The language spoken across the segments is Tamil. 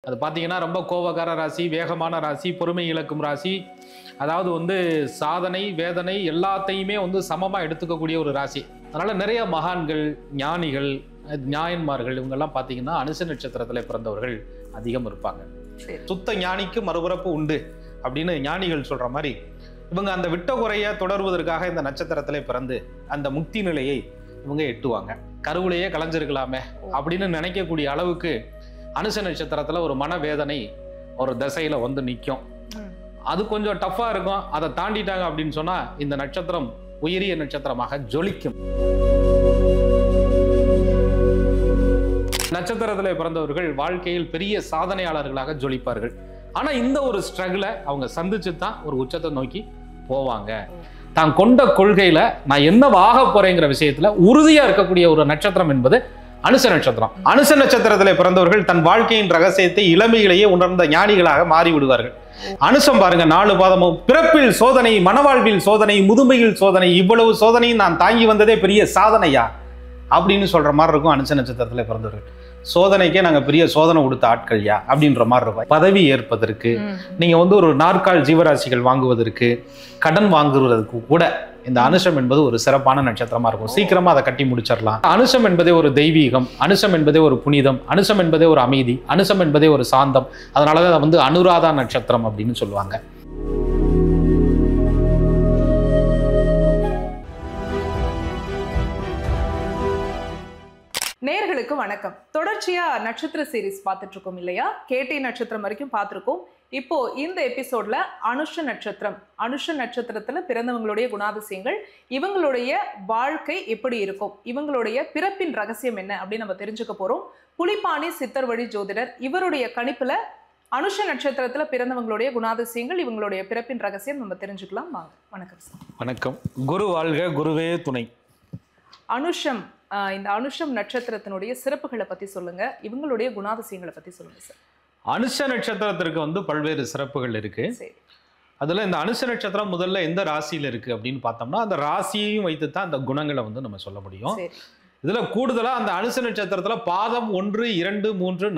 அது பார்த்தீங்கன்னா ரொம்ப கோபக்கார ராசி, வேகமான ராசி, பொறுமை இழக்கும் ராசி. அதாவது வந்து சாதனை வேதனை எல்லாத்தையுமே வந்து சமமாக எடுத்துக்கக்கூடிய ஒரு ராசி. அதனால நிறைய மகான்கள், ஞானிகள், ஞாயன்மார்கள் இவங்கெல்லாம் பார்த்தீங்கன்னா அனுச நட்சத்திரத்தில் பிறந்தவர்கள் அதிகம் இருப்பாங்க. சுத்த ஞானிக்கு மறுபிறப்பு உண்டு அப்படின்னு ஞானிகள் சொல்ற மாதிரி இவங்க அந்த விட்ட குறைய தொடர்வதற்காக இந்த நட்சத்திரத்திலே பிறந்து அந்த முக்தி நிலையை இவங்க எட்டுவாங்க. கருவிலேயே கலைஞ்சிருக்கலாமே அப்படின்னு நினைக்கக்கூடிய அளவுக்கு அனுச நட்சத்திரத்துல ஒரு மனவேதனை ஒரு திசையில வந்து நிற்கும். அது கொஞ்சம் டஃபா இருக்கும். அதை தாண்டிட்டாங்க அப்படின்னு சொன்னா இந்த நட்சத்திரம் உயரிய நட்சத்திரமாக ஜொலிக்கும். நட்சத்திரத்தில் பிறந்தவர்கள் வாழ்க்கையில் பெரிய சாதனையாளர்களாக ஜொலிப்பார்கள். ஆனா இந்த ஒரு ஸ்ட்ரகிளை அவங்க சந்திச்சு தான் ஒரு உச்சத்தை நோக்கி போவாங்க. தான் கொண்ட கொள்கையில நான் என்னவாக போறேங்கிற விஷயத்துல உறுதியா இருக்கக்கூடிய ஒரு நட்சத்திரம் என்பது அனுச நட்சத்திரம். அனுச நட்சத்திரத்தில் பிறந்தவர்கள் தன் வாழ்க்கையின் ரகசியத்தை இளமையிலேயே உணர்ந்த ஞானிகளாக மாறி விடுவார்கள். அனுசம் பாருங்க, 4 பாதமும் பிறப்பில் சோதனை, மனவாழ்வில் சோதனை, முதுமையில் சோதனை, இவ்வளவு சோதனையும் நான் தாங்கி வந்ததே பெரிய சாதனையா அப்படின்னு சொல்ற மாதிரி இருக்கும். அனுச நட்சத்திரத்தில் பிறந்தவர்கள் சோதனைக்கே நாங்க பெரிய சோதனை கொடுத்த ஆட்கள்யா அப்படின்ற மாதிரி இருக்கும். பதவி ஏற்பதற்கு, நீங்க வந்து ஒரு நாற்கால் ஜீவராசிகள் வாங்குவதற்கு, கடன் வாங்குவதற்கு கூட இந்த அனுஷம் என்பது ஒரு சிறப்பான நட்சத்திரமா இருக்கும். சீக்கிரமா அதை கட்டி முடிச்சிடலாம். அனுஷம் என்பதே ஒரு தெய்வீகம், அனுஷம் என்பதே ஒரு புனிதம், அனுஷம் என்பதே ஒரு அமைதி, அனுஷம் என்பதே ஒரு சாந்தம். அதனாலதான் அதை வந்து அனுராதா நட்சத்திரம் அப்படின்னு சொல்லுவாங்க. நேயர்களுக்கு வணக்கம். தொடர்ச்சியா நட்சத்திர சீரிஸ் பார்த்துட்டு இருக்கோம் இல்லையா? கேட்டை நட்சத்திரம் வரைக்கும் பார்த்துருக்கோம். இப்போ இந்த எபிசோட்ல அனுஷ நட்சத்திரம், அனுஷ நட்சத்திரத்துல பிறந்தவங்களுடைய குணாதிசயங்கள், இவங்களுடைய வாழ்க்கை எப்படி இருக்கும், இவங்களுடைய பிறப்பின் ரகசியம் என்ன அப்படின்னு நம்ம தெரிஞ்சுக்க போறோம். புலிப்பாணி சித்தர் வழி ஜோதிடர் இவருடைய கணிப்புல அனுஷ நட்சத்திரத்துல பிறந்தவங்களுடைய குணாதிசயங்கள், இவங்களுடைய பிறப்பின் ரகசியம் நம்ம தெரிஞ்சுக்கலாம். வாங்க. வணக்கம் சார். வணக்கம். குரு வாழ்க, குருவே துணை. அனுஷம், இந்த அனுஷம் நட்சத்திரத்தினுடைய சிறப்புகளை பத்தி சொல்லுங்க, இவங்களுடைய குணாதிசயங்களை பத்தி சொல்லுங்க சார். அனுஷ நட்சத்திரத்திற்கு வந்து பல்வேறு சிறப்புகள் இருக்கு. அதுல இந்த அனுஷ நட்சத்திரம் முதல்ல எந்த ராசியில இருக்கு அப்படின்னு பார்த்தோம்னா அந்த ராசியையும் வைத்து தான் அந்த குணங்களை வந்து நம்ம சொல்ல முடியும். இதுல கூடுதலா அந்த அனுஷ நட்சத்திரத்துல பாதம் 1, 2, 3,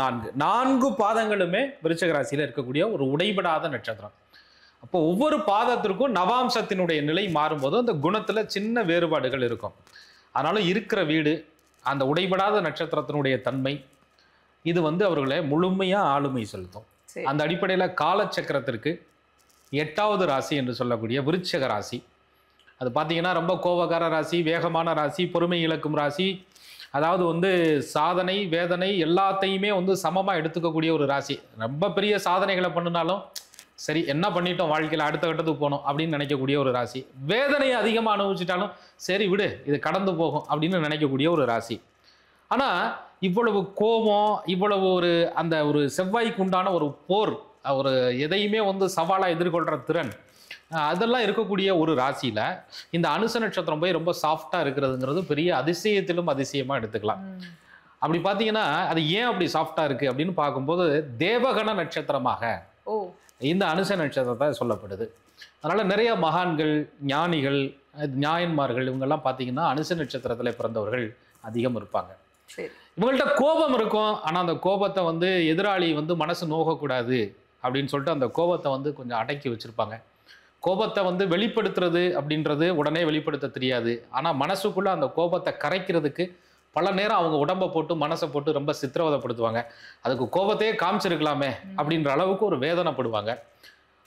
4 பாதங்களுமே விருச்சிக ராசியில இருக்கக்கூடிய ஒரு உடைபடாத நட்சத்திரம். அப்போ ஒவ்வொரு பாதத்திற்கும் நவாம்சத்தினுடைய நிலை மாறும்போது அந்த குணத்துல சின்ன வேறுபாடுகள் இருக்கும். அதனால இருக்கிற வீடு, அந்த உடைபடாத நட்சத்திரத்தினுடைய தன்மை, இது வந்து அவர்களை முழுமையா ஆளுமை செலுத்தும். அந்த அடிப்படையில காலச்சக்கரத்திற்கு 8வது ராசி என்று சொல்லக்கூடிய விருச்சிக ராசி, அது பார்த்தீங்கன்னா ரொம்ப கோபக்கார ராசி, வேகமான ராசி, பொறுமை இழக்கும் ராசி. அதாவது வந்து சாதனை வேதனை எல்லாத்தையுமே வந்து சமமா எடுத்துக்கக்கூடிய ஒரு ராசி. ரொம்ப பெரிய சாதனைகளை பண்ணினாலும் சரி, என்ன பண்ணிட்டோம் வாழ்க்கையில், அடுத்த கட்டத்துக்கு போகணும் அப்படின்னு நினைக்கக்கூடிய ஒரு ராசி. வேதனையை அதிகமாக அனுபவிச்சிட்டாலும் சரி விடு, இது கடந்து போகும் அப்படின்னு நினைக்கக்கூடிய ஒரு ராசி. ஆனால் இவ்வளவு கோபம், இவ்வளவு அந்த ஒரு செவ்வாய்க்கு உண்டான ஒரு போர், ஒரு எதையுமே வந்து சவாலாக எதிர்கொள்கிற திறன், அதெல்லாம் இருக்கக்கூடிய ஒரு ராசியில் இந்த அனுச நட்சத்திரம் போய் ரொம்ப சாஃப்டாக இருக்கிறதுங்கிறது பெரிய அதிசயத்திலும் அதிசயமாக எடுத்துக்கலாம். அப்படி பார்த்தீங்கன்னா அது ஏன் அப்படி சாஃப்டாக இருக்குது அப்படின்னு பார்க்கும்போது தேவகண நட்சத்திரமாக இந்த அனுச நட்சத்திரத்தை சொல்லப்படுது. அதனால நிறைய மகான்கள், ஞானிகள், ஞாயன்மார்கள் இவங்கெல்லாம் பார்த்தீங்கன்னா அனுச நட்சத்திரத்தில் பிறந்தவர்கள் அதிகம் இருப்பாங்க. இவங்கள்ட்ட கோபம் இருக்கும். ஆனால் அந்த கோபத்தை வந்து எதிராளி வந்து மனசு நோகக்கூடாது அப்படின்னு சொல்லிட்டு அந்த கோபத்தை வந்து கொஞ்சம் அடக்கி வச்சிருப்பாங்க. கோபத்தை வந்து வெளிப்படுத்துறது அப்படின்றது உடனே வெளிப்படுத்த தெரியாது. ஆனால் மனசுக்குள்ள அந்த கோபத்தை கரைக்கிறதுக்கு பல நேரம் அவங்க உடம்பை போட்டு மனசை போட்டு ரொம்ப சித்திரவதைப்படுத்துவாங்க. அதுக்கு கோபத்தையே காமிச்சிருக்கலாமே அப்படின்ற அளவுக்கு ஒரு வேதனைப்படுவாங்க.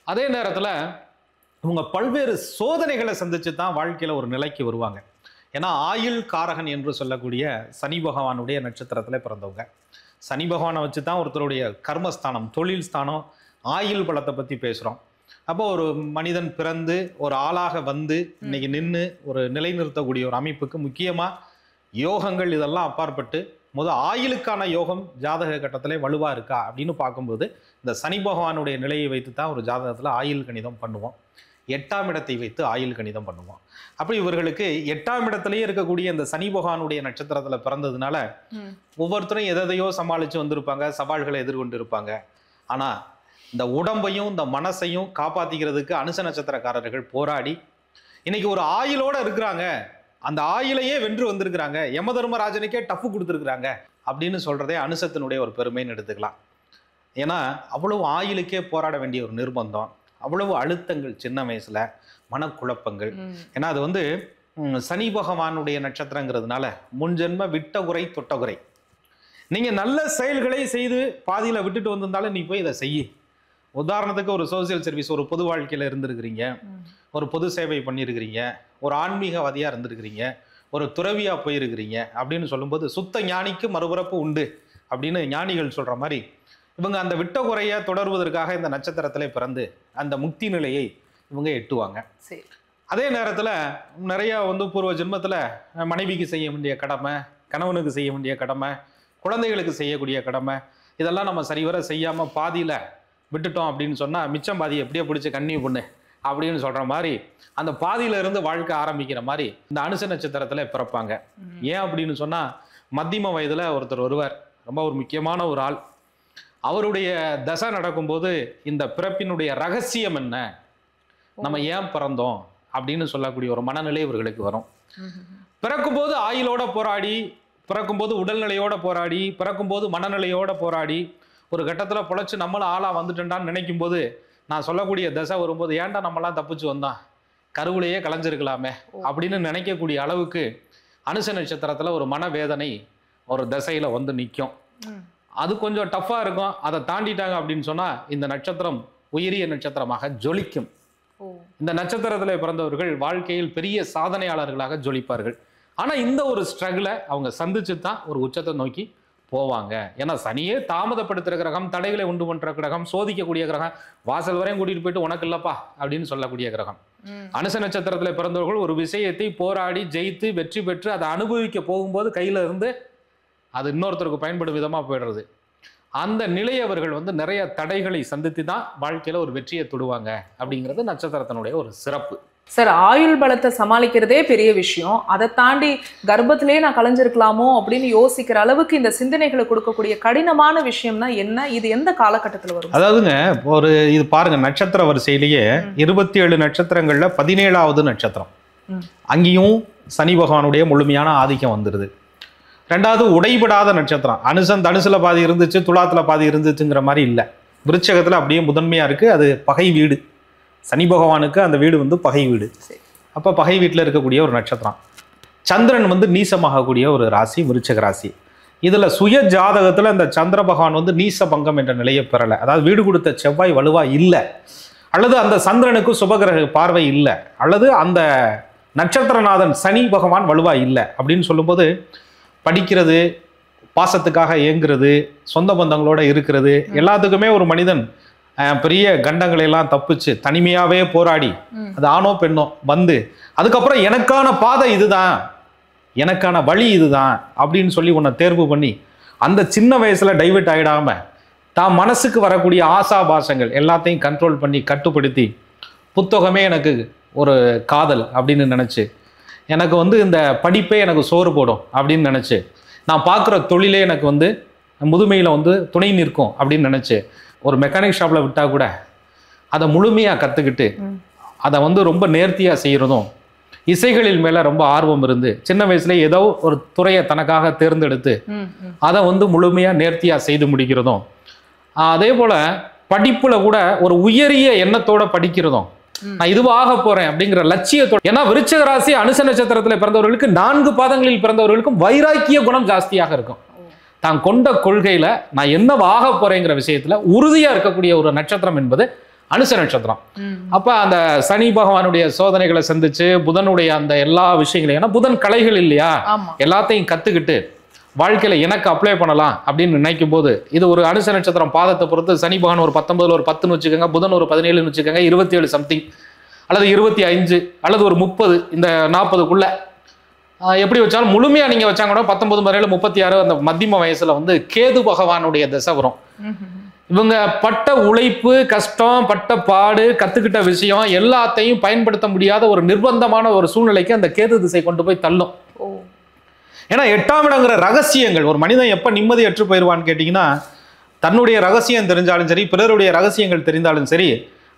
அதே நேரத்தில் இவங்க பல்வேறு சோதனைகளை சந்திச்சு தான் வாழ்க்கையில் ஒரு நிலைக்கு வருவாங்க. ஏன்னா ஆயுள் காரகன் என்று சொல்லக்கூடிய சனி பகவானுடைய நட்சத்திரத்தில் பிறந்தவங்க. சனி பகவானை வச்சு தான் ஒருத்தருடைய கர்மஸ்தானம், தொழில் ஸ்தானம், ஆயுள் பலத்தை பற்றி பேசுகிறோம். அப்போ ஒரு மனிதன் பிறந்து ஒரு ஆளாக வந்து இன்னைக்கு நின்று ஒரு நிலைநிறுத்தக்கூடிய ஒரு அமைப்புக்கு முக்கியமாக யோகங்கள் இதெல்லாம் அப்பாற்பட்டு ஆயுளுக்கான யோகம் ஜாதக கட்டத்திலே வலுவா இருக்கா அப்படின்னு பார்க்கும்போது இந்த சனி பகவானுடைய நிலையை வைத்து தான் ஒரு ஜாதகத்தில் ஆயுள் கணிதம் பண்ணுவோம். 8ஆம் இடத்தை வைத்து ஆயுள் கணிதம் பண்ணுவோம். அப்படி இவர்களுக்கு 8ஆம் இடத்திலேயே இருக்கக்கூடிய இந்த சனி பகவானுடைய நட்சத்திரத்துல பிறந்ததுனால ஒவ்வொருத்தரும் எதையோ சமாளிச்சு வந்திருப்பாங்க, சவால்களை எதிர்கொண்டு இருப்பாங்க. ஆனா இந்த உடம்பையும் இந்த மனசையும் காப்பாத்திக்கிறதுக்கு அனுச நட்சத்திரக்காரர்கள் போராடி இன்னைக்கு ஒரு ஆயுளோட இருக்கிறாங்க. அந்த ஆயிலையே வென்று வந்திருக்கிறாங்க. யமதர்மராஜனுக்கே டஃப் கொடுத்துருக்குறாங்க அப்படின்னு சொல்றதே அனுசத்தினுடைய ஒரு பெருமைன்னு எடுத்துக்கலாம். ஏன்னா அவ்வளவு ஆயுளுக்கே போராட வேண்டிய ஒரு நிர்பந்தம், அவ்வளவு அழுத்தங்கள் சின்ன வயசுல, மனக்குழப்பங்கள். ஏன்னா அது வந்து சனி பகவானுடைய நட்சத்திரங்கிறதுனால முன்ஜென்ம விட்ட குறை தொட்ட குறை. நீங்க நல்ல செயல்களை செய்து பாதியில விட்டுட்டு வந்திருந்தாலும் நீ போய் இதை செய்ய. உதாரணத்துக்கு ஒரு சோசியல் சர்வீஸ், ஒரு பொது வாழ்க்கையில இருந்திருக்கிறீங்க, ஒரு பொது சேவை பண்ணியிருக்கிறீங்க, ஒரு ஆன்மீகவாதியா இருந்திருக்கிறீங்க, ஒரு துறவியா போயிருக்கிறீங்க அப்படின்னு சொல்லும்போது சுத்த ஞானிக்கு மறுபிறப்பு உண்டு அப்படின்னு ஞானிகள் சொல்ற மாதிரி இவங்க அந்த விட்ட குறைய தொடர்வதற்காக இந்த நட்சத்திரத்திலே பிறந்து அந்த முக்தி நிலையை இவங்க எட்டுவாங்க. அதே நேரத்துல நிறைய வந்து பூர்வ ஜென்மத்துல மனைவிக்கு செய்ய வேண்டிய கடமை, கணவனுக்கு செய்ய வேண்டிய கடமை, குழந்தைகளுக்கு செய்யக்கூடிய கடமை, இதெல்லாம் நம்ம சரிவர செய்யாம பாதியில விட்டுட்டோம் அப்படின்னு சொன்னா மிச்சம் பாதி எப்படியோ பிடிச்சி கண்ணி பொண்ணு அப்படின்னு சொல்ற மாதிரி அந்த பாதியில இருந்து வாழ்க்கை ஆரம்பிக்கிற மாதிரி இந்த அனுச நட்சத்திரத்துல பிறப்பாங்க. ஏன் அப்படின்னு சொன்னா மத்தியம வயதுல ஒருத்தர் வருவார், ரொம்ப ஒரு முக்கியமான ஒரு ஆள். அவருடைய தசை நடக்கும்போது இந்த பிறப்பினுடைய ரகசியம் என்ன, நம்ம ஏன் பிறந்தோம் அப்படின்னு சொல்லக்கூடிய ஒரு மனநிலை இவர்களுக்கு வரும். பிறக்கும்போது ஆயுளோட போராடி, பிறக்கும்போது உடல்நிலையோட போராடி, பிறக்கும்போது மனநிலையோட போராடி, ஒரு கட்டத்துல பொழைச்சு நம்மளும் ஆளா வந்துட்டேன்டான்னு நினைக்கும் போது நான் சொல்லக்கூடிய தசை வரும்போது ஏன்டா நம்மளாம் தப்பிச்சு வந்தான், கருவிலேயே கலைஞ்சிருக்கலாமே அப்படின்னு நினைக்கக்கூடிய அளவுக்கு அனுச நட்சத்திரத்துல ஒரு மனவேதனை ஒரு தசையில வந்து நிற்கும். அது கொஞ்சம் டஃப்பா இருக்கும். அதை தாண்டிட்டாங்க அப்படின்னு சொன்னா இந்த நட்சத்திரம் உயரிய நட்சத்திரமாக ஜொலிக்கும். இந்த நட்சத்திரத்தில் பிறந்தவர்கள் வாழ்க்கையில் பெரிய சாதனையாளர்களாக ஜொலிப்பார்கள். ஆனா இந்த ஒரு ஸ்ட்ரகிளை அவங்க சந்திச்சு தான் ஒரு உச்சத்தை நோக்கி போவாங்க. ஏன்னா சனியே தாமதப்படுத்துற கிரகம், தடைகளை உண்டு பண்ற கிரகம், சோதிக்கக்கூடிய கிரகம், வாசல் வரையும் கூட்டிட்டு போயிட்டு உனக்கு இல்லப்பா அப்படின்னு சொல்லக்கூடிய கிரகம். அனுச நட்சத்திரத்தில் பிறந்தவர்கள் ஒரு விஷயத்தை போராடி ஜெயித்து வெற்றி பெற்று அதை அனுபவிக்க போகும்போது கையில இருந்து அது இன்னொருத்தருக்கு பயன்படும் விதமா போயிடுறது. அந்த நிலை அவர்கள் வந்து நிறைய தடைகளை சந்தித்து தான் வாழ்க்கையில ஒரு வெற்றியை தொடுவாங்க அப்படிங்கிறது நட்சத்திரத்தினுடைய ஒரு சிறப்பு. சார், ஆயுள் பலத்தை சமாளிக்கிறதே பெரிய விஷயம். அதை தாண்டி கர்ப்பத்திலே நான் கலைஞ்சிருக்கலாமோ அப்படின்னு யோசிக்கிற அளவுக்கு இந்த சிந்தனைகளை கொடுக்கக்கூடிய கடினமான விஷயம்னா என்ன, இது எந்த காலகட்டத்தில் வரும்? அதாவதுங்க ஒரு இது பாருங்க, நட்சத்திர வரிசையிலேயே 27 நட்சத்திரங்கள்ல 17வது நட்சத்திரம், அங்கேயும் சனி பகவானுடைய முழுமையான ஆதிக்கம் வந்துடுது. ரெண்டாவது உடைபடாத நட்சத்திரம், அனுசன் தனுசுல பாதி இருந்துச்சு, துலாத்துல பாதி இருந்துச்சுங்கிற மாதிரி இல்லை. விருச்சகத்துல அப்படியே முதன்மையா இருக்கு. அது பகை வீடு, சனி பகவானுக்கு அந்த வீடு வந்து பகை வீடு. அப்ப பகை வீட்டில் இருக்கக்கூடிய ஒரு நட்சத்திரம். சந்திரன் வந்து நீசமாகக்கூடிய ஒரு ராசி விருச்சக ராசி. இதுல சுய ஜாதகத்துல இந்த சந்திர பகவான் வந்து நீச பங்கம் என்ற நிலையை பெறலை. அதாவது வீடு கொடுத்த செவ்வாய் வலுவா இல்லை, அல்லது அந்த சந்திரனுக்கு சுபகிரக பார்வை இல்லை, அல்லது அந்த நட்சத்திரநாதன் சனி பகவான் வலுவா இல்லை அப்படின்னு சொல்லும்போது படிக்கிறது, பாசத்துக்காக இயங்குறது, சொந்த பந்தங்களோட இருக்கிறது, எல்லாத்துக்குமே ஒரு மனிதன் பெரிய கண்டங்களை எல்லாம் தப்பிச்சு தனிமையாவே போராடி அது ஆணோ பெண்ணோ வந்து அதுக்கப்புறம் எனக்கான பாதை இதுதான், எனக்கான வழி இதுதான் அப்படின்னு சொல்லி உன்னை தேர்வு பண்ணி அந்த சின்ன வயசுல டைவர்ட் ஆகிடாம தான் மனசுக்கு வரக்கூடிய ஆசாபாசங்கள் எல்லாத்தையும் கண்ட்ரோல் பண்ணி கட்டுப்படுத்தி புத்தகமே எனக்கு ஒரு காதல் அப்படின்னு நினச்சி, எனக்கு வந்து இந்த படிப்பே எனக்கு சோறு போடும் அப்படின்னு நினச்சி, நான் பார்க்குற தொழிலே எனக்கு வந்து முதுமையில் வந்து துணை நிற்கும் அப்படின்னு நினச்சி ஒரு மெக்கானிக் ஷாப்பில் விட்டால் கூட அதை முழுமையாக கற்றுக்கிட்டு அதை வந்து ரொம்ப நேர்த்தியாக செய்கிறதும், இசைகளில் மேலே ரொம்ப ஆர்வம் இருந்து சின்ன வயசுல ஏதோ ஒரு துறையை தனக்காக தேர்ந்தெடுத்து அதை வந்து முழுமையாக நேர்த்தியாக செய்து முடிக்கிறதும், அதே போல் படிப்பில் கூட ஒரு உயரிய எண்ணத்தோடு படிக்கிறதும், நான் இதுவாக போறேன் அப்படிங்கிற லட்சியத்தோட. ஏன்னா விருச்சிக ராசி அனுச நட்சத்திரத்தில் பிறந்தவர்களுக்கு 4 பாதங்களில் பிறந்தவர்களுக்கும் வைராக்கிய குணம் ஜாஸ்தியாக இருக்கும். தான் கொண்ட கொள்கையில நான் என்னவாக போறேங்கிற விஷயத்துல உறுதியா இருக்கக்கூடிய ஒரு நட்சத்திரம் என்பது அனுச நட்சத்திரம். அப்ப அந்த சனி பகவானுடைய சோதனைகளை சந்திச்சு புதனுடைய அந்த எல்லா விஷயங்களையும், ஏன்னா புதன் கலைகள் இல்லையா, எல்லாத்தையும் கத்துக்கிட்டு வாழ்க்கையில எனக்கு அப்ளை பண்ணலாம் அப்படின்னு நினைக்கும் போது இது ஒரு அனுச நட்சத்திரம் பாதத்தை பொறுத்து சனி பகவான் ஒரு 19 ஒரு 10ன்னு வச்சுக்கோங்க, புதன் ஒரு 17ன்னு வச்சுக்கோங்க, 27 சம்திங் அல்லது 25 அல்லது ஒரு 30, இந்த 40க்குள்ள எப்படி வச்சாலும் முழுமையா நீங்க வச்சாங்க கூட 19 17 36 அந்த மத்தியம வயசுல வந்து கேது பகவானுடைய தசை வரும். இவங்க பட்ட உழைப்பு, கஷ்டம், பட்ட பாடு, கத்துக்கிட்ட விஷயம் எல்லாத்தையும் பயன்படுத்த முடியாத ஒரு நிர்பந்தமான ஒரு சூழ்நிலைக்கு அந்த கேது திசை கொண்டு போய் தள்ளும். ஏன்னா 8ஆம் இடங்கிற ரகசியங்கள், ஒரு மனிதன் எப்ப நிம்மதியற்று போயிடுவான்னு கேட்டீங்கன்னா, தன்னுடைய ரகசியம் தெரிஞ்சாலும் சரி, பிறருடைய ரகசியங்கள் தெரிந்தாலும் சரி,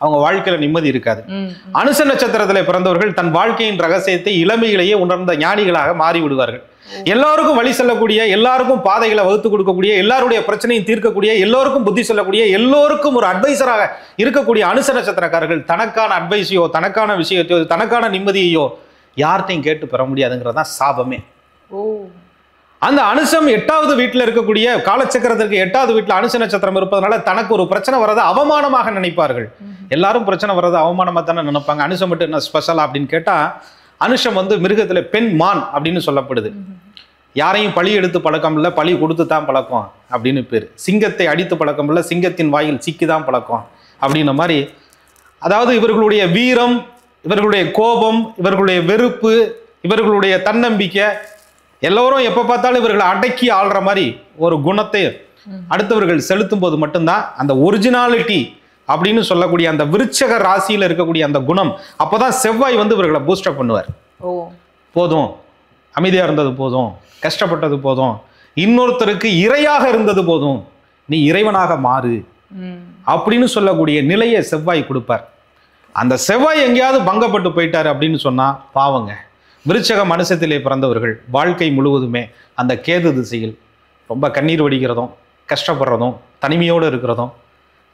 அவங்க வாழ்க்கையில நிம்மதி இருக்காது. அனுச நட்சத்திரத்துல பிறந்தவர்கள் தன் வாழ்க்கையின் ரகசியத்தை இளமையிலேயே உணர்ந்த ஞானிகளாக மாறி விடுவார்கள். எல்லாருக்கும் வழி செல்லக்கூடிய, எல்லாருக்கும் பாதைகளை வகுத்து கொடுக்கக்கூடிய, எல்லாருடைய பிரச்சனையும் தீர்க்கக்கூடிய, எல்லோருக்கும் புத்தி சொல்லக்கூடிய, எல்லோருக்கும் ஒரு அட்வைசராக இருக்கக்கூடிய அனுச நட்சத்திரக்காரர்கள் தனக்கான அட்வைஸையோ, தனக்கான விஷயத்தையோ, தனக்கான நிம்மதியையோ யார்கிட்டையும் கேட்டு பெற முடியாதுங்கிறது தான் சாபமே. அந்த அனுசம் 8வது வீட்டில் இருக்கக்கூடிய காலச்சக்கரத்திற்கு 8வது வீட்டில் அனுச நட்சத்திரம் இருப்பதனால தனக்கு ஒரு பிரச்சனை வர்றது அவமானமாக நினைப்பார்கள். எல்லாரும் பிரச்சனை வர்றது அவமானமாக தானே நினைப்பாங்க. அனுசம் மட்டும் என்ன ஸ்பெஷலா அப்படின்னு கேட்டா, அனுஷம் வந்து மிருகத்துல பெண் மான் அப்படின்னு சொல்லப்படுது. யாரையும் பழி எடுத்து பழக்கம் இல்லை, பழி கொடுத்து தான் பழக்கம் அப்படின்னு பேர். சிங்கத்தை அடித்து பழக்கம் இல்லை, சிங்கத்தின் வாயில் சிக்கிதான் பழக்கம் அப்படின்ன மாதிரி. அதாவது இவர்களுடைய வீரம், இவர்களுடைய கோபம், இவர்களுடைய வெறுப்பு, இவர்களுடைய தன்னம்பிக்கை, எல்லோரும் எப்ப பார்த்தாலும் இவர்களை அடக்கி ஆள்ற மாதிரி ஒரு குணத்தை அடுத்தவர்கள் செலுத்தும் போது மட்டும்தான் அந்த ஒரிஜினாலிட்டி அப்படின்னு சொல்லக்கூடிய அந்த விருச்சக ராசியில இருக்கக்கூடிய அந்த குணம், அப்பதான் செவ்வாய் வந்து இவர்களை பூஸ்டப் பண்ணுவார். போதும், அமைதியா இருந்தது போதும், கஷ்டப்பட்டது போதும், இன்னொருத்தருக்கு இறையாக இருந்தது போதும், நீ இறைவனாக மாறு அப்படின்னு சொல்லக்கூடிய நிலையை செவ்வாய் கொடுப்பார். அந்த செவ்வாய் எங்கேயாவது பங்கப்பட்டு போயிட்டாரு அப்படின்னு சொன்னா பாவங்க. விருச்சக மனுஷத்திலே பிறந்தவர்கள் வாழ்க்கை முழுவதுமே அந்த கேது திசையில் ரொம்ப கண்ணீர் வடிக்கிறதும், கஷ்டப்படுறதும், தனிமையோடு இருக்கிறதும்,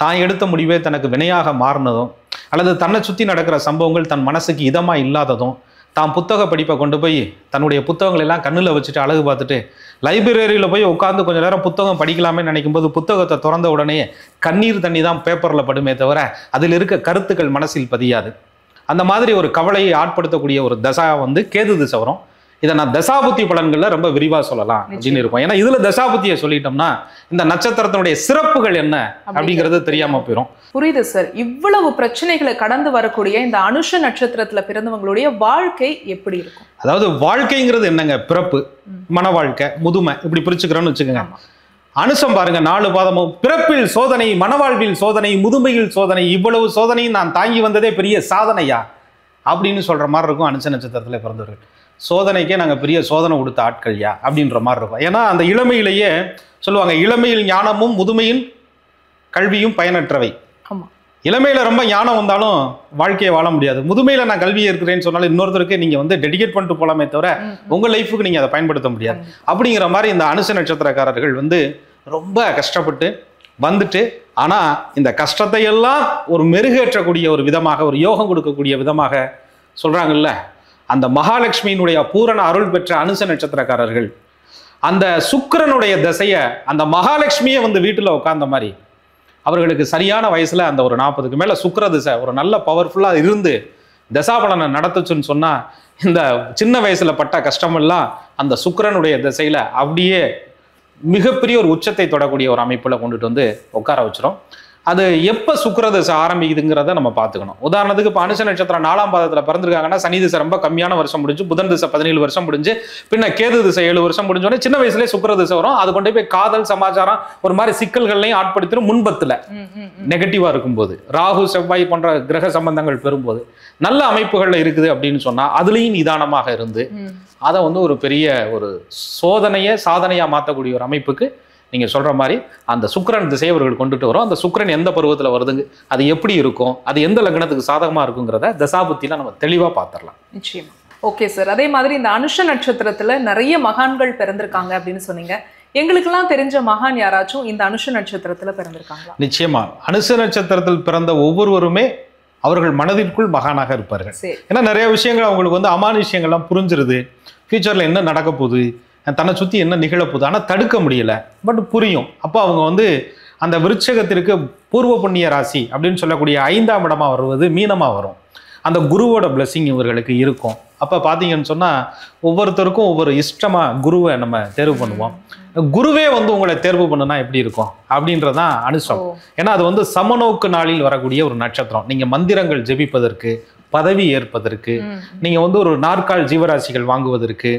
தான் எடுத்த முடிவே தனக்கு வினையாக மாறினதும், அல்லது தன்னை சுற்றி நடக்கிற சம்பவங்கள் தன் மனசுக்கு இதமாக இல்லாததும், தான் புத்தக படிப்பை கொண்டு போய் தன்னுடைய புத்தகங்கள் எல்லாம் கண்ணில் வச்சுட்டு அழகு பார்த்துட்டு லைப்ரரியில் போய் உட்காந்து கொஞ்சம் நேரம் புத்தகம் படிக்கலாமே நினைக்கும் போது புத்தகத்தை திறந்த உடனே கண்ணீர் தண்ணி தான் பேப்பரில் படுமே தவிர அதில் இருக்க கருத்துக்கள் மனசில் பதியாது. அந்த மாதிரி ஒரு கவலையை ஆட்படுத்தக்கூடிய ஒரு தசா வந்து கேது திசை வரும். இதை நான் தசாபுத்தி பலன்கள்ல ரொம்ப விரிவா சொல்லலாம் அப்படின்னு இருக்கும். ஏன்னா இதுல தசாபுத்தியை சொல்லிட்டோம்னா இந்த நட்சத்திரத்தினுடைய சிறப்புகள் என்ன அப்படிங்கிறது தெரியாம போயிடும். புரியுது சார். இவ்வளவு பிரச்சனைகளை கடந்து வரக்கூடிய இந்த அனுஷ நட்சத்திரத்துல பிறந்தவங்களுடைய வாழ்க்கை எப்படி இருக்கும்? அதாவது வாழ்க்கைங்கிறது என்னங்க? பிறப்பு, மன வாழ்க்கை, முதுமை, இப்படி பிரிச்சுக்கிறோம்னு வச்சுக்கோங்க. அனுசம் பாருங்க, 4 பாதமும் பிறப்பில் சோதனை, மனவாழ்வில் சோதனை, முதுமையில் சோதனை, இவ்வளவு சோதனையும் நான் தாங்கி வந்ததே பெரிய சாதனையா அப்படின்னு சொல்ற மாதிரி இருக்கும். அனுச நட்சத்திரத்துல பிறந்தவர்கள் சோதனைக்கே நாங்கள் பெரிய சோதனை கொடுத்த ஆட்கள்யா அப்படின்ற மாதிரி இருக்கும். ஏன்னா அந்த இளமையிலேயே சொல்லுவாங்க, இளமையில் ஞானமும் முதுமையில் கல்வியும் பயனற்றவை. இளமையில ரொம்ப ஞானம் வந்தாலும் வாழ்க்கையை வாழ முடியாது. முதுமையில நான் கல்வி இருக்கிறேன்னு சொன்னாலும் இன்னொருத்தருக்கு நீங்க வந்து டெடிகேட் பண்ணிட்டு போலாமே தவிர உங்க லைஃபுக்கு நீங்க அதை பயன்படுத்த முடியாது. அப்படிங்கிற மாதிரி இந்த அனுச நட்சத்திரக்காரர்கள் வந்து ரொம்ப கஷ்டப்பட்டு வந்துட்டு, ஆனா இந்த கஷ்டத்தை எல்லாம் ஒரு மெருகேற்றக்கூடிய ஒரு விதமாக, ஒரு யோகம் கொடுக்கக்கூடிய விதமாக சொல்றாங்கல்ல, அந்த மகாலட்சுமியினுடைய பூரண அருள் பெற்ற அனுச நட்சத்திரக்காரர்கள் அந்த சுக்கிரனுடைய திசைய அந்த மகாலட்சுமியை வந்து வீட்டுல உட்கார்ந்த மாதிரி அவர்களுக்கு சரியான வயசுல அந்த ஒரு 40க்கு மேல சுக்கிர திசை ஒரு நல்ல பவர்ஃபுல்லா இருந்து தசாபலனை நடத்துச்சுன்னு சொன்னா இந்த சின்ன வயசுல பட்ட கஷ்டமெல்லாம் அந்த சுக்கிரனுடைய திசையில அப்படியே மிகப்பெரிய ஒரு உச்சத்தை தொடக்கூடிய ஒரு அமைப்புல கொண்டுட்டு வந்து உட்கார வச்சிரும். அது எப்போ சுக்கிர திசை ஆரம்பிக்குதுங்கிறத நம்ம பார்த்துக்கணும். உதாரணத்துக்கு இப்போ அனுச நட்சத்திரம் 4ஆம் பாதத்தில் பிறந்திருக்காங்கன்னா சனி திசை ரொம்ப கம்மியான வருஷம் முடிஞ்சு, புதன் திசை 17 வருஷம் முடிஞ்சு, பின்ன கேது திசை 7 வருஷம் முடிஞ்சோடனே சின்ன வயசுலேயே சுக்கிர திசை வரும். அது கொண்டு போய் காதல், சமாச்சாரம், ஒரு மாதிரி சிக்கல்கள்லையும் ஆட்படுத்திடும். முன்பத்தில் நெகட்டிவா இருக்கும்போது, ராகு செவ்வாய் போன்ற கிரக சம்பந்தங்கள் பெறும்போது நல்ல அமைப்புகள்ல இருக்குது அப்படின்னு சொன்னா அதுலேயும் நிதானமாக இருந்து அதை வந்து ஒரு பெரிய ஒரு சோதனையை சாதனையா மாற்றக்கூடிய ஒரு அமைப்புக்கு நீங்க சொல்ற மாதிரி அந்த சுக்கிரன் திசையை அவர்கள் கொண்டுட்டு வரும். அந்த சுக்கிரன் எந்த பருவத்துல வருதுங்க, அது எப்படி இருக்கும், அது எந்த லக்னத்துக்கு சாதகமா இருக்குங்கிறத தசாபுத்தியில நம்ம தெளிவா பார்த்துடலாம். நிச்சயமா. Okay sir. அதே மாதிரி இந்த அனுஷ நட்சத்திரத்துல நிறைய மகான்கள் பிறந்திருக்காங்க அப்படின்னு சொன்னீங்க. எங்களுக்கெல்லாம் தெரிஞ்ச மகான் யாராச்சும் இந்த அனுஷ நட்சத்திரத்துல பிறந்திருக்காங்களா? நிச்சயமா. அனுஷ நட்சத்திரத்தில் பிறந்த ஒவ்வொருவருமே அவர்கள் மனதிற்குள் மகானாக இருப்பார்கள். ஏன்னா நிறைய விஷயங்கள் அவங்களுக்கு வந்து அமானுஷ்யங்கள்லாம் புரிஞ்சிருது. ஃபியூச்சர்ல என்ன நடக்க போகுது, தன்னை சுற்றி என்ன நிகழப்போகுது, ஆனால் தடுக்க முடியல, பட் புரியும். அப்போ அவங்க வந்து அந்த விருட்சகத்திற்கு பூர்வ புண்ணிய ராசி அப்படின்னு சொல்லக்கூடிய 5ஆம் இடமா வருவது மீனமாக வரும். அந்த குருவோட பிளெஸிங் இவர்களுக்கு இருக்கும். அப்போ பார்த்தீங்கன்னு சொன்னால் ஒவ்வொருத்தருக்கும் ஒவ்வொரு இஷ்டமாக குருவை நம்ம தேர்வு பண்ணுவோம். குருவே வந்து உங்களை தேர்வு பண்ணுனா எப்படி இருக்கும் அப்படின்றதான் அனுசம். ஏன்னா அது வந்து சமநோக்கு நாளில் வரக்கூடிய ஒரு நட்சத்திரம். நீங்கள் மந்திரங்கள் ஜெபிப்பதற்கு, பதவி ஏற்பதற்கு, நீங்கள் வந்து ஒரு நாற்கால் ஜீவராசிகள் வாங்குவதற்கு,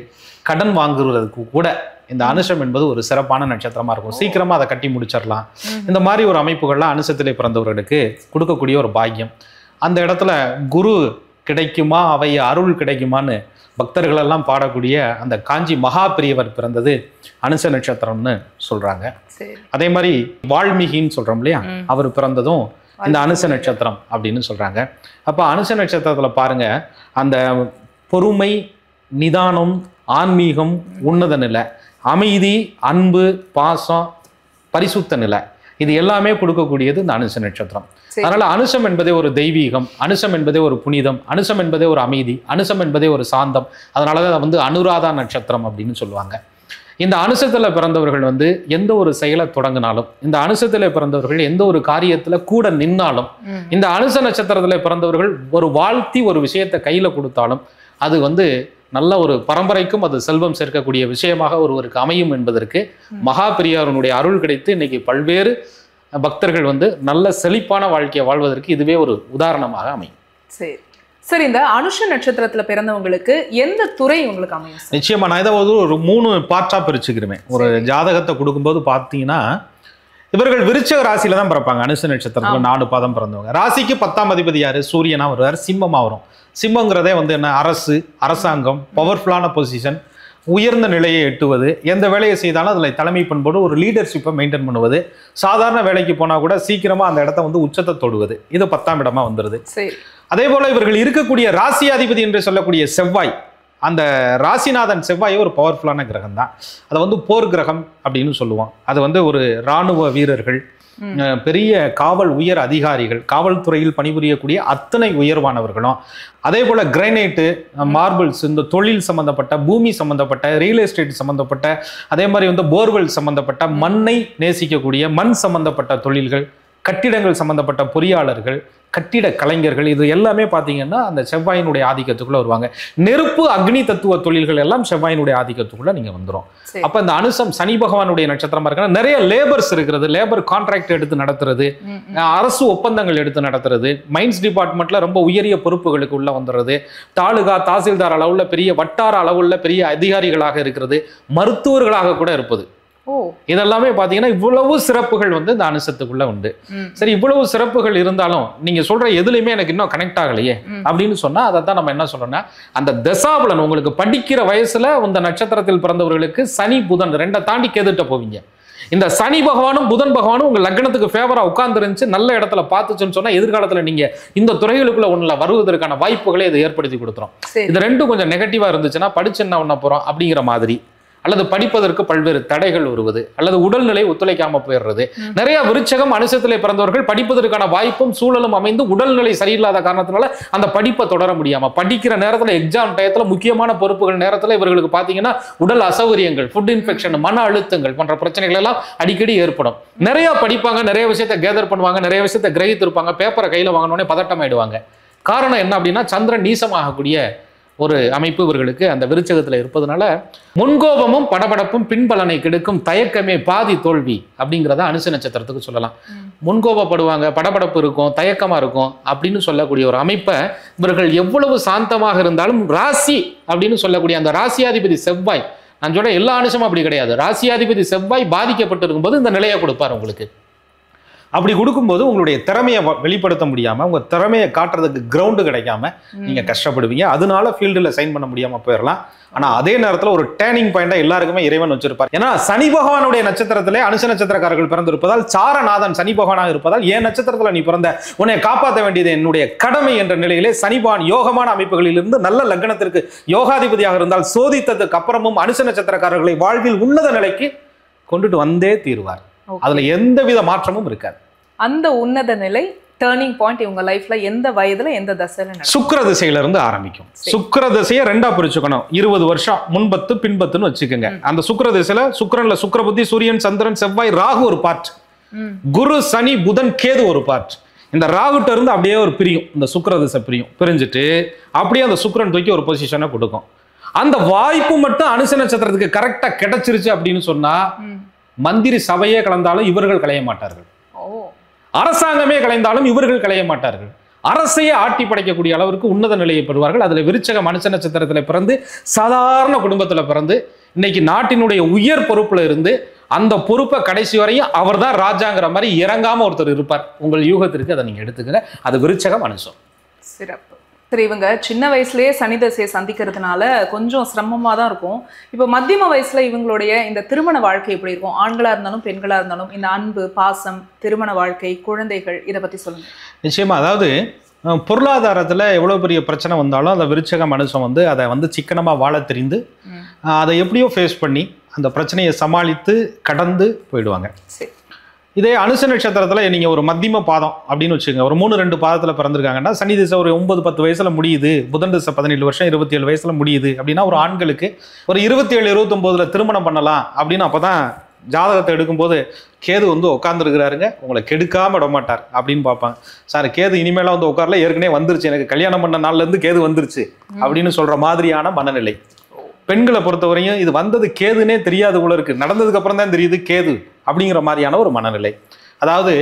கடன் வாங்குவதற்கு கூட இந்த அனுஷம் என்பது ஒரு சிறப்பான நட்சத்திரமா இருக்கும். சீக்கிரமா அதை கட்டி முடிச்சிடலாம். இந்த மாதிரி ஒரு அமைப்புகள்லாம் அனுஷத்திலே பிறந்தவர்களுக்கு கொடுக்கக்கூடிய ஒரு பாக்கியம். அந்த இடத்துல குரு கிடைக்குமா, அவை அருள் கிடைக்குமான்னு பக்தர்கள் எல்லாம் பாடக்கூடிய அந்த காஞ்சி மகா பெரியவர் பிறந்தது அனுஷ நட்சத்திரம்னு சொல்றாங்க. அதே மாதிரி வால்மீகின்னு சொல்றோம் இல்லையா, அவர் பிறந்ததும் இந்த அனுச நட்சத்திரம் அப்படின்னு சொல்றாங்க. அப்ப அனுச நட்சத்திரத்துல பாருங்க, அந்த பொறுமை, நிதானம், ஆன்மீகம், உன்னத நிலை, அமைதி, அன்பு, பாசம், பரிசுத்த நிலை, இது எல்லாமே கொடுக்கக்கூடியது இந்த அனுச நட்சத்திரம். அதனால அனுசம் என்பதே ஒரு தெய்வீகம், அனுசம் என்பதே ஒரு புனிதம், அனுசம் என்பதே ஒரு அமைதி, அனுசம் என்பதே ஒரு சாந்தம். அதனாலதான் வந்து அனுராதா நட்சத்திரம் அப்படின்னு சொல்லுவாங்க. இந்த அனுசத்துல பிறந்தவர்கள் வந்து எந்த ஒரு செயலை தொடங்கினாலும், இந்த அனுசத்துல பிறந்தவர்கள் எந்த ஒரு காரியத்துல கூட நின்னாலும், இந்த அனுச நட்சத்திரத்துல பிறந்தவர்கள் ஒரு வாழ்த்தி ஒரு விஷயத்தை கையில கொடுத்தாலும் அது வந்து நல்ல ஒரு பரம்பரைக்கும் அது செல்வம் சேர்க்கக்கூடிய விஷயமாக ஒருவருக்கு அமையும் என்பதற்கு மகா பெரியாருடைய அருள் கிடைத்து இன்னைக்கு பல்வேறு பக்தர்கள் வந்து நல்ல செழிப்பான வாழ்க்கையை வாழ்வதற்கு இதுவே ஒரு உதாரணமாக அமையும். சரி சரி, இந்த அனுஷ நட்சத்திரத்துல பிறந்தவங்களுக்கு எந்த துறை உங்களுக்கு அமையும்? நிச்சயமா நான் இதை ஒரு 3 பார்ட்டா பிரிச்சுக்கிறேன். ஒரு ஜாதகத்தை கொடுக்கும்போது பார்த்தீங்கன்னா, இவர்கள் விருச்சக ராசியில தான் பிறப்பாங்க. அனுச நட்சத்திரத்துல 4 பாதம் பிறந்தவங்க. ராசிக்கு 10ஆம் அதிபதி யாரு? சூரியனா வருவார், சிம்மமா வரும். சிம்மங்கிறதே வந்து என்ன? அரசு, அரசாங்கம், பவர்ஃபுல்லான பொசிஷன், உயர்ந்த நிலையை எட்டுவது, எந்த வேலையை செய்தாலும் அதில் தலைமை பண்போடு ஒரு லீடர்ஷிப்பை மெயின்டைன் பண்ணுவது, சாதாரண வேலைக்கு போனால் கூட சீக்கிரமாக அந்த இடத்த வந்து உச்சத்தை தொடுவது, இது 10ஆம் இடமா வந்துடுது. அதே போல் இவர்கள் இருக்கக்கூடிய ராசியாதிபதி என்று சொல்லக்கூடிய செவ்வாய், அந்த ராசிநாதன் செவ்வாய் ஒரு பவர்ஃபுல்லான கிரகம் தான். அதை வந்து போர் கிரகம் அப்படின்னு சொல்லுவோம். அது வந்து ஒரு இராணுவ வீரர்கள், பெரிய காவல் உயர் அதிகாரிகள், காவல்துறையில் பணிபுரியக்கூடிய அத்தனை உயர்வானவர்களும், அதே போல கிரைனைட்டு, மார்பிள்ஸ், இந்த தொழில் சம்பந்தப்பட்ட, பூமி சம்பந்தப்பட்ட, ரியல் எஸ்டேட் சம்பந்தப்பட்ட, அதே மாதிரி வந்து போர்வெல் சம்பந்தப்பட்ட, மண்ணை நேசிக்கக்கூடிய மண் சம்பந்தப்பட்ட தொழில்கள், கட்டிடங்கள் சம்பந்தப்பட்ட பொறியாளர்கள், கட்டிட கலைஞர்கள், இது எல்லாமே பார்த்தீங்கன்னா அந்த செவ்வாயினுடைய ஆதிக்கத்துக்குள்ள வருவாங்க. நெருப்பு, அக்னி தத்துவ தொழில்கள் எல்லாம் செவ்வாயினுடைய ஆதிக்கத்துக்குள்ள நீங்க வந்துடும். அப்ப இந்த அனுசம் சனி பகவானுடைய நட்சத்திரமா இருக்கு. நிறைய லேபர்ஸ் இருக்கிறது, லேபர் கான்ட்ராக்ட் எடுத்து நடத்துறது, அரசு ஒப்பந்தங்கள் எடுத்து நடத்துறது, மைன்ஸ் டிபார்ட்மெண்ட்ல ரொம்ப உயரிய பொறுப்புகளுக்கு உள்ள வந்துடுறது, தாலுகா தாசில்தார் அளவுல பெரிய வட்டார அளவுள்ள பெரிய அதிகாரிகளாக இருக்கிறது, மருத்துவர்களாக கூட இருப்பது, இதெல்லாமே பாத்தீங்கன்னா இவ்வளவு சிறப்புகள் வந்து இந்த அனுசத்துக்குள்ள உண்டு. சரி, இவ்வளவு சிறப்புகள் இருந்தாலும் நீங்க சொல்ற எதுலையுமே எனக்கு இன்னும் கனெக்ட் ஆகலையே அப்படின்னு சொன்னா, அதைத்தான் நம்ம என்ன சொல்றோம்னா, அந்த தசாபலன் உங்களுக்கு படிக்கிற வயசுல இந்த நட்சத்திரத்தில் பிறந்தவர்களுக்கு சனி புதன் 2 தாண்டி கேதுட்ட போவீங்க. இந்த சனி பகவானும் புதன் பகவானும் உங்க லக்னத்துக்கு ஃபேவரா உட்கார்ந்து இருந்துச்சு, நல்ல இடத்துல பார்த்துச்சுன்னு சொன்னா எதிர்காலத்துல நீங்க இந்த துறைகளுக்குள்ள ஒண்ணுல வருவதற்கான வாய்ப்புகளை இது ஏற்படுத்தி கொடுத்துரும். இது ரெண்டும் கொஞ்சம் நெகட்டிவா இருந்துச்சுன்னா படிச்சு என்ன பண்ண போறோம் அப்படிங்கிற மாதிரி, அல்லது படிப்பதற்கு பல்வேறு தடைகள் வருவது, அல்லது உடல்நிலை ஒத்துழைக்காம போயிடுறது. நிறைய விருச்சகம் அனுசத்திலே பிறந்தவர்கள் படிப்பதற்கான வாய்ப்பும் சூழலும் அமைந்து உடல்நிலை சரியில்லாத காரணத்தினால அந்த படிப்பை தொடர முடியாம, படிக்கிற நேரத்தில் எக்ஸாம் டயத்துல முக்கியமான பொறுப்புகள் நேரத்தில் இவர்களுக்கு பார்த்தீங்கன்னா உடல் அசௌகரியங்கள், ஃபுட் இன்ஃபெக்ஷன், மன அழுத்தங்கள் போன்ற பிரச்சனைகள் எல்லாம் அடிக்கடி ஏற்படும். நிறைய படிப்பாங்க, நிறைய விஷயத்தை கேதர் பண்ணுவாங்க, நிறைய விஷயத்தை கிரகித்திருப்பாங்க, பேப்பரை கையில வாங்கினோடனே பதட்டம் ஆயிடுவாங்க. காரணம் என்ன அப்படின்னா, சந்திரன் நீசமாகக்கூடிய ஒரு அமைப்பு இவர்களுக்கு அந்த விருச்சகத்துல இருப்பதனால முன்கோபமும் படபடப்பும் பின்பலனை கெடுக்கும், தயக்கமே பாதி தோல்வி அப்படிங்கிறத அனுச நட்சத்திரத்துக்கு சொல்லலாம். முன்கோபப்படுவாங்க, படபடப்பு இருக்கும், தயக்கமா இருக்கும் அப்படின்னு சொல்லக்கூடிய ஒரு அமைப்பை இவர்கள் எவ்வளவு சாந்தமாக இருந்தாலும், ராசி அப்படின்னு சொல்லக்கூடிய அந்த ராசியாதிபதி செவ்வாய், நான் சொல்ற எல்லா அனுசமும் அப்படி கிடையாது, ராசியாதிபதி செவ்வாய் பாதிக்கப்பட்டு இருக்கும்போது இந்த நிலையை கொடுப்பார் உங்களுக்கு. அப்படி கொடுக்கும்போது உங்களுடைய திறமையை வெளிப்படுத்த முடியாம, உங்க திறமையை காட்டுறதுக்கு கிரவுண்டு கிடைக்காம நீங்க கஷ்டப்படுவீங்க. அதனால ஃபீல்டில் சைன் பண்ண முடியாம போயிடலாம். ஆனா அதே நேரத்தில் ஒரு டேர்னிங் பாயிண்டா எல்லாருக்குமே இறைவன் வச்சிருப்பார். ஏன்னா சனி பகவானுடைய நட்சத்திரத்திலே அனுச நட்சத்திரக்காரர்கள் பிறந்திருப்பதால், சாரநாதன் சனி பகவானாக இருப்பதால், என் நட்சத்திரத்துல நீ பிறந்த, உன்னை காப்பாற்ற வேண்டியது என்னுடைய கடமை என்ற நிலையிலே சனி பகவான் யோகமான அமைப்புகளில் இருந்து நல்ல லக்னத்திற்கு யோகாதிபதியாக இருந்தால் சோதித்ததுக்கு அப்புறமும் அனுச நட்சத்திரக்காரர்களை வாழ்வில் உன்னத நிலைக்கு கொண்டுட்டு வந்தே தீருவார். அதுல எந்தவித மாற்றமும் இருக்காது. அந்த உன்னத நிலை டர்னிங் பாயிண்ட் இவங்க லைஃப்ல எந்த வயதுல எந்த தசையில நடக்கும்? சுக்கிர திசையில இருந்து ஆரம்பிக்கும். சுக்கிர திசையை 2ஆ பிரிச்சுக்கணும். 20 வருஷம் முன்பத்து பின்பத்துன்னு வச்சுக்கோங்க. அந்த சுக்கிர திசையில சுக்கிரன்ல சுக்கிர புத்தி, சூரியன், சந்திரன், செவ்வாய், ராகு ஒரு பார்ட், குரு, சனி, புதன், கேது ஒரு பார்ட். இந்த ராகுட்ட இருந்து அப்படியே ஒரு பிரியும், இந்த சுக்கிர திசை பிரியும். பிரிஞ்சுட்டு அப்படியே அந்த சுக்கிரன் தூக்கி ஒரு பொசிஷனை கொடுக்கும். அந்த வாய்ப்பு மட்டும் அனுச நட்சத்திரத்துக்கு கரெக்டா கிடைச்சிருச்சு அப்படின்னு சொன்னா, மந்திரி சபையே கலந்தாலும் இவர்கள் களைய மாட்டார்கள், அரசாங்கமே கலைந்தாலும் இவர்கள் களைய மாட்டார்கள், அரசையே ஆட்டி படைக்கக்கூடிய அளவிற்கு உன்னத நிலையை பெறுவார்கள். அதுல விருச்சகம் அனுச நட்சத்திரத்துல பிறந்து சாதாரண குடும்பத்துல பிறந்து இன்னைக்கு நாட்டினுடைய உயர் பொறுப்புல இருந்து அந்த பொறுப்பை கடைசி வரையும் அவர் தான் ராஜாங்கிற மாதிரி இறங்காம ஒருத்தர் இருப்பார். உங்கள் யூகத்திற்கு அதை நீங்க எடுத்துக்கங்க. அது விருச்சகம் அனுசம். சிறப்பு. சரி, இவங்க சின்ன வயசுலயே சனி தசையை சந்திக்கிறதுனால கொஞ்சம் சிரமமா தான் இருக்கும். இப்போ மத்தியம வயசுல இவங்களுடைய இந்த திருமண வாழ்க்கை எப்படி இருக்கும்? ஆண்களா இருந்தாலும் பெண்களா இருந்தாலும் இந்த அன்பு, பாசம், திருமண வாழ்க்கை, குழந்தைகள், இதை பத்தி சொல்லுங்க. நிச்சயமா. அதாவது பொருளாதாரத்தில் எவ்வளோ பெரிய பிரச்சனை வந்தாலும் அந்த விருச்சக மனுஷன் வந்து அதை வந்து சிக்கனமாக வாழ தெரிந்து அதை எப்படியோ ஃபேஸ் பண்ணி அந்த பிரச்சனையை சமாளித்து கடந்து போயிடுவாங்க. சரி. இதே அனுச நட்சத்திரத்தில் நீங்கள் ஒரு மத்தியம பாதம் அப்படின்னு வச்சுக்கோங்க, ஒரு 3-2 பாதத்தில் பிறந்திருக்காங்கன்னா சனி திசை ஒரு 9-10 வயசில் முடியுது, புதன் திசை 17 வருஷம் 27 வயசில் முடியுது அப்படின்னா ஒரு ஆண்களுக்கு ஒரு 27-29 திருமணம் பண்ணலாம் அப்படின்னு அப்போ தான் ஜாதகத்தை எடுக்கும்போது கேது வந்து உட்காந்துருக்கிறாருங்க, உங்களை கெடுக்காமல் விட மாட்டார் அப்படின்னு பார்ப்பாங்க. சார் கேது இனிமேலாம் வந்து உட்காரல, ஏற்கனவே வந்துருச்சு, எனக்கு கல்யாணம் பண்ண நாள்லேருந்து கேது வந்துருச்சு அப்படின்னு சொல்கிற மாதிரியான மனநிலை. பெண்களை பொறுத்தவரையும் இது வந்தது கேதுன்னே தெரியாது போல இருக்கு, நடந்ததுக்கு அப்புறம் தான் தெரியுது கேது அப்படிங்கிற மாதிரியான ஒரு மனநிலை. அதாவது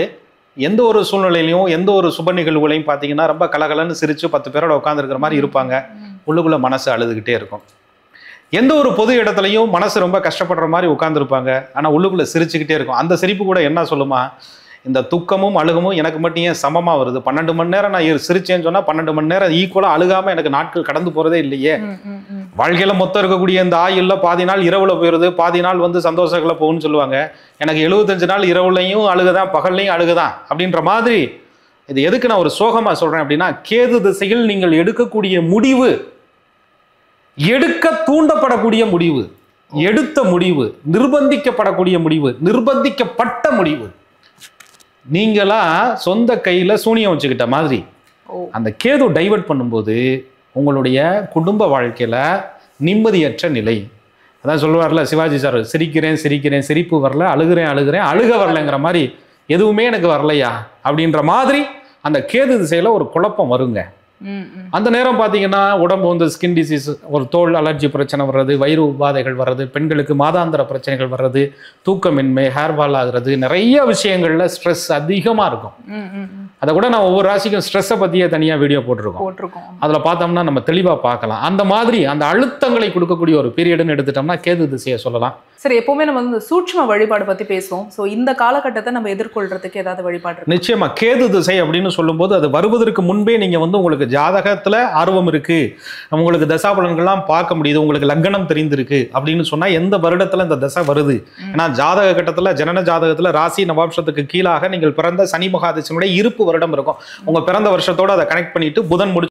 எந்த ஒரு சூழ்நிலையிலையும் எந்த ஒரு சுப நிகழ்வுகளையும் பார்த்தீங்கன்னா ரொம்ப கலகலன்னு சிரித்து 10 பேரோட உட்காந்துருக்கிற மாதிரி இருப்பாங்க, உள்ளுக்குள்ளே மனசு அழுதுகிட்டே இருக்கும். எந்த ஒரு பொது இடத்துலையும் மனசு ரொம்ப கஷ்டப்படுற மாதிரி உட்காந்துருப்பாங்க, ஆனால் உள்ளுக்குள்ளே சிரிச்சுக்கிட்டே இருக்கும். அந்த சிரிப்பு கூட என்ன சொல்லுமா, இந்த துக்கமும் அழுகமும் எனக்கு மட்டும் ஏன் சமமாக வருது, 12 மணி நேரம் நான் சிரிச்சேன்னு சொன்னால் 12 மணி நேரம் ஈக்குவலாக அழுகாமல் எனக்கு நாட்கள் கடந்து போகிறதே இல்லையே. வாழ்க்கையில் மொத்தம் இருக்கக்கூடிய இந்த ஆயுள்ல பாதி நாள் இரவுல போயிடுது, பாதி நாள் வந்து சந்தோஷங்களை போகும்னு சொல்லுவாங்க. எனக்கு 75 நாள் இரவுலையும் அழுகுதான், பகல்லையும் அழுகுதான் அப்படின்ற மாதிரி. இது எதுக்கு நான் ஒரு சோகமாக சொல்கிறேன் அப்படின்னா, கேது திசையில் நீங்கள் எடுக்கக்கூடிய முடிவு, எடுக்க தூண்டப்படக்கூடிய முடிவு, எடுத்த முடிவு, நிர்பந்திக்கப்படக்கூடிய முடிவு, நிர்பந்திக்கப்பட்ட முடிவு, நீங்களா சொந்த கையில் சூனியம் வச்சுக்கிட்ட மாதிரி அந்த கேது டைவர்ட் பண்ணும்போது உங்களுடைய குடும்ப வாழ்க்கையில் நிம்மதியற்ற நிலை. அதான் சொல்லுவார்ல சிவாஜி சார், சிரிக்கிறேன் சிரிக்கிறேன் சிரிப்பு வரல, அழுகிறேன் அழுகிறேன் அழுக வரலைங்கிற மாதிரி, எதுவுமே எனக்கு வரலையா அப்படின்ற மாதிரி அந்த கேது திசையில் ஒரு குழப்பம் வருங்க. அந்த நேரம் பார்த்தீங்கன்னா உடம்பு வந்து ஸ்கின் டிசீஸ், ஒரு தோல் அலர்ஜி பிரச்சனை வர்றது, வயிறு உபாதைகள் வர்றது, பெண்களுக்கு மாதாந்திர பிரச்சனைகள் வர்றது, தூக்கமின்மை, ஹேர் ஃபால் ஆகுறது, நிறைய விஷயங்கள்ல ஸ்ட்ரெஸ் அதிகமாக இருக்கும். அதை கூட நான் ஒவ்வொரு ராசிக்கும் ஸ்ட்ரெஸ்ஸை பற்றியே தனியாக வீடியோ போட்டிருக்கோம். அதில் பார்த்தோம்னா நம்ம தெளிவாக பார்க்கலாம். அந்த மாதிரி அந்த அழுத்தங்களை கொடுக்கக்கூடிய ஒரு பீரியடுன்னு எடுத்துட்டோம்னா கேது திசையை சொல்லலாம். சரி, எப்பவுமே நம்ம வந்து சூட்சும வழிபாடு பற்றி பேசுவோம். ஸோ இந்த காலகட்டத்தை நம்ம எதிர்கொள்றதுக்கு ஏதாவது வழிபாடு? நிச்சயமா. கேது திசை அப்படின்னு சொல்லும்போது அது வருவதற்கு முன்பே நீங்கள் வந்து உங்களுக்கு ஜாதகத்தில் ஆர்வம் இருக்கு, உங்களுக்கு தசாபலன்கள்லாம் பார்க்க முடியுது, உங்களுக்கு லக்னம் தெரிந்திருக்கு அப்படின்னு சொன்னால் எந்த வருடத்தில் இந்த தசை வருது. ஏன்னா ஜாதக கட்டத்தில் ஜனன ஜாதகத்தில் ராசி நவாம்சத்துக்கு கீழாக நீங்கள் பிறந்த சனி மகாதசனுடைய இருப்பு வருடம் இருக்கும். உங்கள் பிறந்த வருஷத்தோடு அதை கனெக்ட் பண்ணிட்டு புதன் முடிச்சு